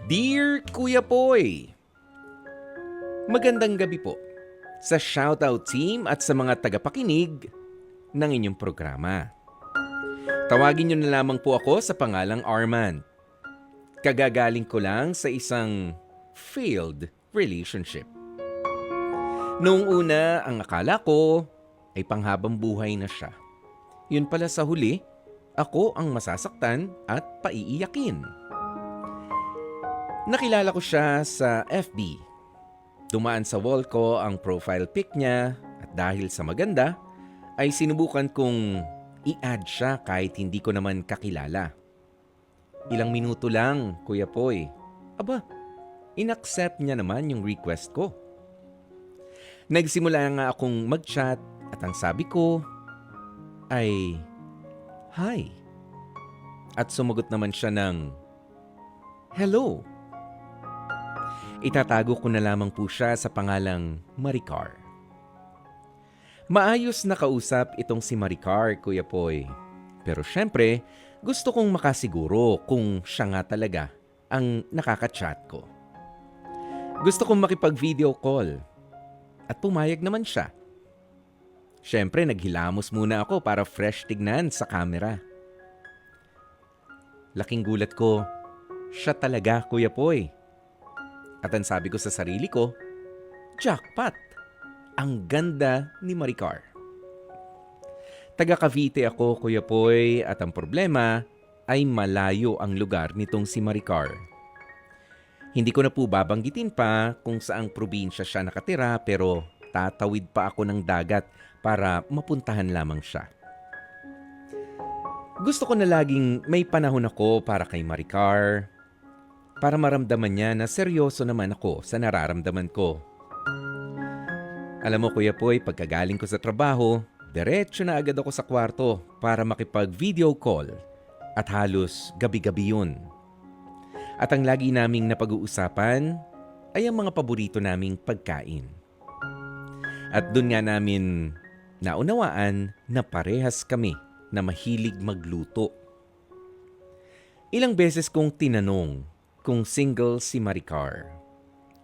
Dear Kuya Poy, magandang gabi po sa shoutout team at sa mga tagapakinig ng inyong programa. Tawagin niyo na lamang po ako sa pangalang Arman. Kagagaling ko lang sa isang failed relationship. Noong una, ang akala ko ay panghabang buhay na siya. Yun pala sa huli, ako ang masasaktan at paiiyakin. Nakilala ko siya sa FB. Dumaan sa wall ko ang profile pic niya at dahil sa maganda, ay sinubukan kong i-add siya kahit hindi ko naman kakilala. Ilang minuto lang, Kuya Poy. Aba, inaccept niya naman yung request ko. Nagsimula nga akong mag-chat at ang sabi ko ay, "Hi." At sumagot naman siya ng, "Hello." Itatago ko na lamang po siya sa pangalang Maricar. Maayos na kausap itong si Maricar, Kuya Poy. Pero syempre, gusto kong makasiguro kung siya nga talaga ang nakaka-chat ko. Gusto kong makipag-video call at pumayag naman siya. Syempre, naghilamos muna ako para fresh tignan sa camera. Laking gulat ko, siya talaga, Kuya Poy. At ang sabi ko sa sarili ko, jackpot! Ang ganda ni Maricar. Taga Cavite ako, Kuya Poy, at ang problema ay malayo ang lugar nitong si Maricar. Hindi ko na po babanggitin pa kung saang probinsya siya nakatira pero tatawid pa ako ng dagat para mapuntahan lamang siya. Gusto ko na laging may panahon ako para kay Maricar, para maramdaman niya na seryoso naman ako sa nararamdaman ko. Alam mo, Kuya Poy, pagkagaling ko sa trabaho, diretso na agad ako sa kwarto para makipag-video call at halos gabi-gabi yun. At ang lagi naming napag-uusapan ay ang mga paborito naming pagkain. At dun nga namin naunawaan na parehas kami na mahilig magluto. Ilang beses kong tinanong kung single si Maricar.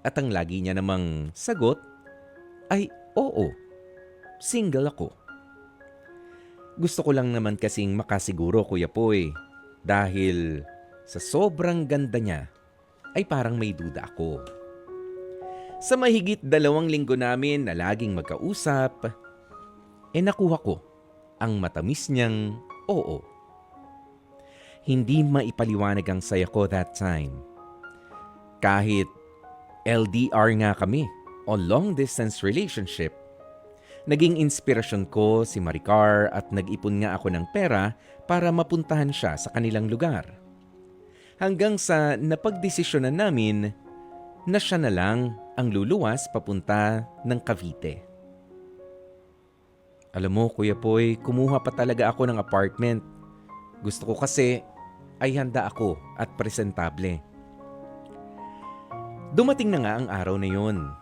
At ang lagi niya namang sagot ay oo, single ako. Gusto ko lang naman kasing makasiguro, Kuya Poy, dahil sa sobrang ganda niya ay parang may duda ako. Sa mahigit 2 linggo namin na laging magkausap, nakuha ko ang matamis niyang oo. Hindi maipaliwanag ang saya ko that time. Kahit LDR nga kami o long distance relationship, naging inspirasyon ko si Maricar at nag-ipon nga ako ng pera para mapuntahan siya sa kanilang lugar. Hanggang sa napagdesisyonan namin na siya na lang ang luluwas papunta ng Cavite. Alam mo, Kuya Poy, kumuha pa talaga ako ng apartment. Gusto ko kasi ay handa ako at presentable. Dumating na nga ang araw na yun.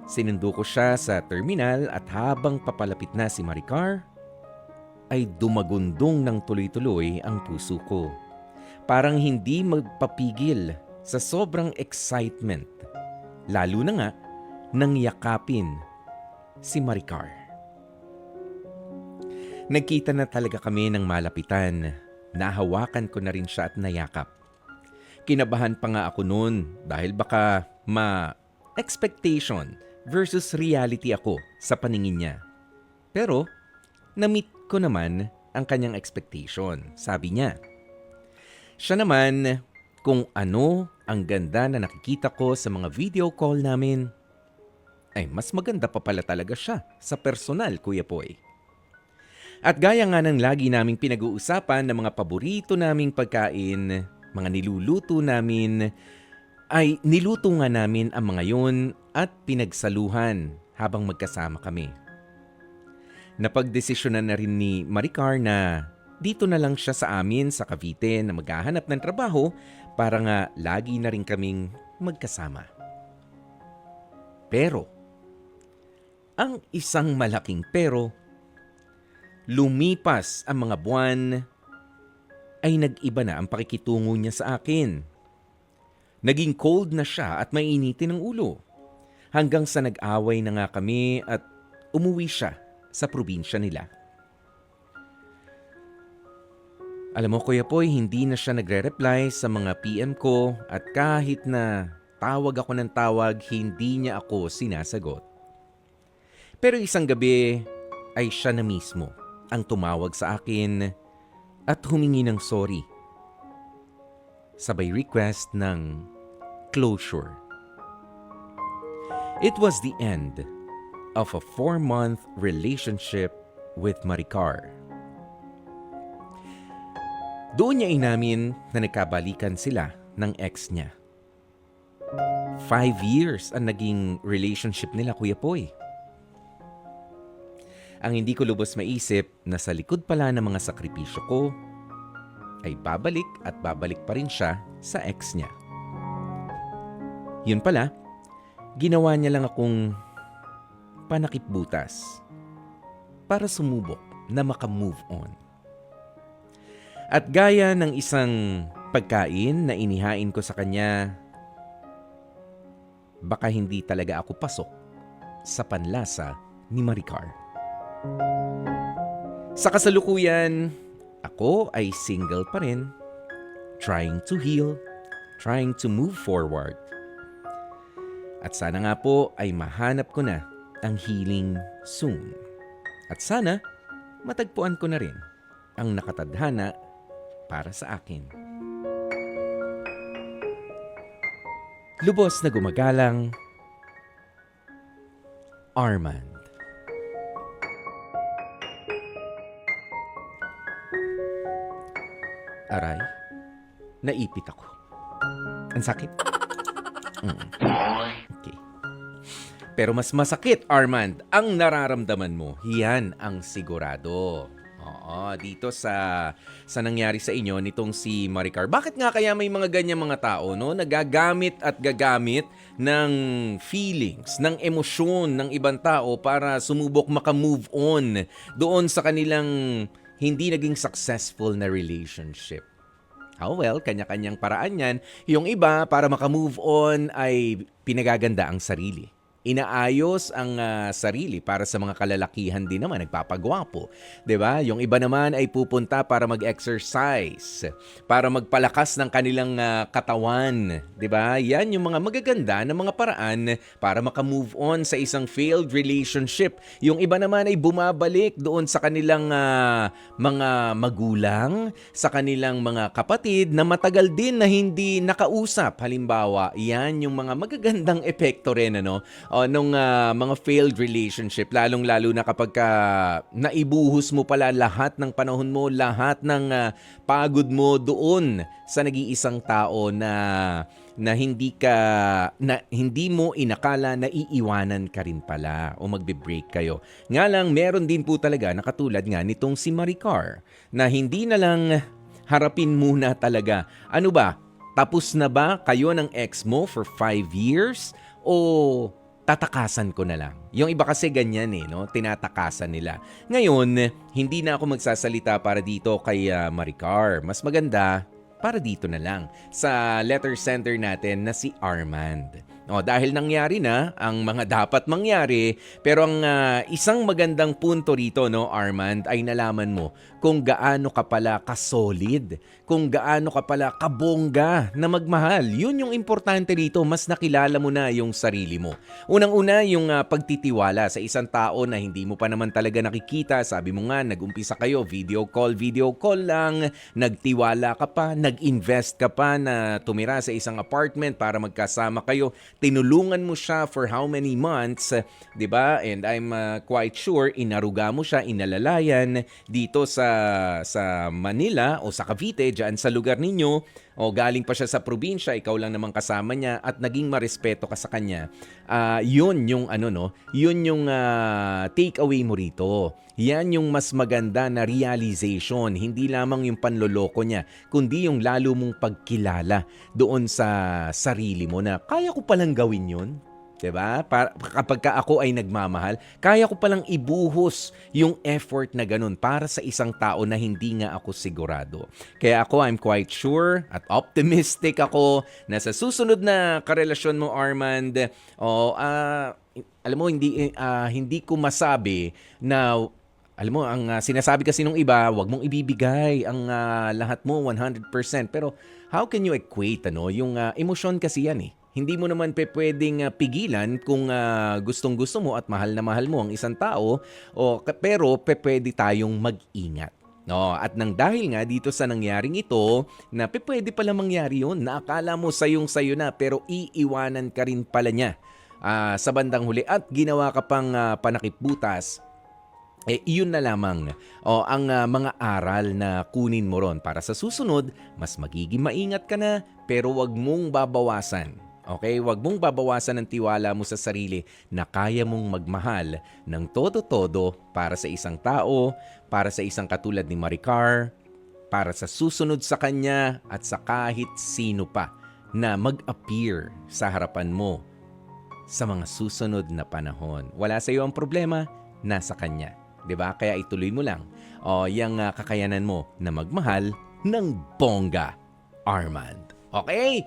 Sinundo ko siya sa terminal at habang papalapit na si Maricar, ay dumagundong ng tuloy-tuloy ang puso ko. Parang hindi magpapigil sa sobrang excitement. Lalo na nga nang yakapin si Maricar. Nagkita na talaga kami ng malapitan. Nahawakan ko na rin siya at nayakap. Kinabahan pa nga ako noon dahil baka expectation versus reality ako sa paningin niya. Pero na-meet ko naman ang kanyang expectation. Sabi niya, siya naman kung ano ang ganda na nakikita ko sa mga video call namin, ay mas maganda pa pala talaga siya sa personal, Kuya Poy. At gaya nga ng lagi naming pinag-uusapan ng mga paborito naming pagkain, mga niluluto namin, ay niluto nga namin ang mga yun at pinagsaluhan habang magkasama kami. Napagdesisyonan na rin ni Maricar na dito na lang siya sa amin sa Cavite na maghahanap ng trabaho para nga lagi na rin kaming magkasama. Pero, ang isang malaking pero, lumipas ang mga buwan ay nag-iba na ang pakikitungo niya sa akin. Naging cold na siya at mainitin ng ulo. Hanggang sa nag-away na nga kami at umuwi siya sa probinsya nila. Alam mo Kuya Poy, hindi na siya nagre-reply sa mga PM ko at kahit na tawag ako ng tawag, hindi niya ako sinasagot. Pero isang gabi ay siya na mismo ang tumawag sa akin at humingi ng sorry. Sabay request ng closure. It was the end of a 4-month relationship with Maricar. Doon niya inamin na nagkabalikan sila ng ex niya. 5 years ang naging relationship nila, Kuya Poy. Ang hindi ko lubos maisip na sa likod pala ng mga sakripisyo ko ay babalik at babalik pa rin siya sa ex niya. Yun pala, ginawa niya lang akong panakipbutas para sumubok na makamove on. At gaya ng isang pagkain na inihain ko sa kanya, baka hindi talaga ako pasok sa panlasa ni Maricar. Sa kasalukuyan, ako ay single pa rin, trying to heal, trying to move forward. At sana nga po ay mahanap ko na ang healing soon. At sana matagpuan ko na rin ang nakatadhana para sa akin. Lubos na gumagalang, Armand. Aray, naipit ako. Ang sakit. Okay. Pero mas masakit, Armand, ang nararamdaman mo. Yan ang sigurado. Oo, dito sa nangyari sa inyo nitong si Maricar. Bakit nga kaya may mga ganyan mga tao, no? Nagagamit at gagamit ng feelings, ng emosyon ng ibang tao para sumubok makamove on doon sa kanilang hindi naging successful na relationship. Oh well, kanya-kanyang paraan yan. Yung iba, para makamove on ay pinagaganda ang sarili. Inaayos ang sarili para sa mga kalalakihan din naman, nagpapagwapo. 'Di ba? Yung iba naman ay pupunta para mag-exercise, para magpalakas ng kanilang katawan. 'Di ba? Yan yung mga magaganda na mga paraan para makamove on sa isang failed relationship. Yung iba naman ay bumabalik doon sa kanilang mga magulang, sa kanilang mga kapatid na matagal din na hindi nakausap. Halimbawa, yan yung mga magagandang epekto rin, ano? Nung mga failed relationship, lalong-lalo na kapag naibuhos mo pala lahat ng panahon mo, lahat ng pagod mo doon sa nag-iisang tao na hindi mo inakala na iiwanan ka rin pala o magbe-break kayo. Nga lang, meron din po talaga na katulad nga nitong si Maricar na hindi na lang harapin muna talaga. Ano ba? Tapos na ba kayo ng ex mo for 5 years? O tatakasan ko na lang. Yung iba kasi ganyan no? Tinatakasan nila. Ngayon, hindi na ako magsasalita para dito kay Maricar. Mas maganda para dito na lang sa letter sender natin na si Armand. Dahil nangyari na ang mga dapat mangyari, pero ang isang magandang punto rito, no, Armand, ay nalaman mo kung gaano ka pala ka-solid, kung gaano ka pala kabongga na magmahal. Yun yung importante rito, mas nakilala mo na yung sarili mo. Unang-una, yung pagtitiwala sa isang tao na hindi mo pa naman talaga nakikita. Sabi mo nga, nag-umpisa kayo, video call lang, nagtiwala ka pa, nag-invest ka pa na tumira sa isang apartment para magkasama kayo. Tinulungan mo siya for how many months, 'di ba? And I'm quite sure inaruga mo siya, inalalayan dito sa Manila o sa Cavite, diyan sa lugar ninyo. O galing pa siya sa probinsya, ikaw lang naman kasama niya at naging marespeto ka sa kanya. Yun yung take away mo rito. Yan yung mas maganda na realization, hindi lamang yung panloloko niya, kundi yung lalo mong pagkilala doon sa sarili mo na kaya ko palang gawin yun. 'Di ba? Kapag ka ako ay nagmamahal, kaya ko palang ibuhos yung effort na ganun para sa isang tao na hindi nga ako sigurado. Kaya ako, I'm quite sure at optimistic ako na sa susunod na karelasyon mo, Armand, alam mo, hindi ko masabi na, alam mo, ang sinasabi kasi nung iba, wag mong ibibigay ang lahat mo 100%. Pero how can you equate, yung emosyon kasi yan eh. Hindi mo naman pwedeng pigilan kung gustong-gusto mo at mahal na mahal mo ang isang tao, pero pwede tayong mag-ingat. No, at nang dahil nga dito sa nangyaring ito, na pwede pala mangyari yun, na akala mo sayong-sayo na, pero iiwanan ka rin pala niya sa bandang huli at ginawa ka pang panakipbutas, iyon na lamang ang mga aral na kunin mo ron para sa susunod, mas magiging maingat ka na pero wag mong babawasan. Okay? Wag mong babawasan ang tiwala mo sa sarili na kaya mong magmahal ng todo-todo para sa isang tao, para sa isang katulad ni Maricar, para sa susunod sa kanya at sa kahit sino pa na mag-appear sa harapan mo sa mga susunod na panahon. Wala sa iyo ang problema, nasa kanya. 'Di ba? Kaya ituloy mo lang yung kakayanan mo na magmahal ng bongga, Armand. Okay?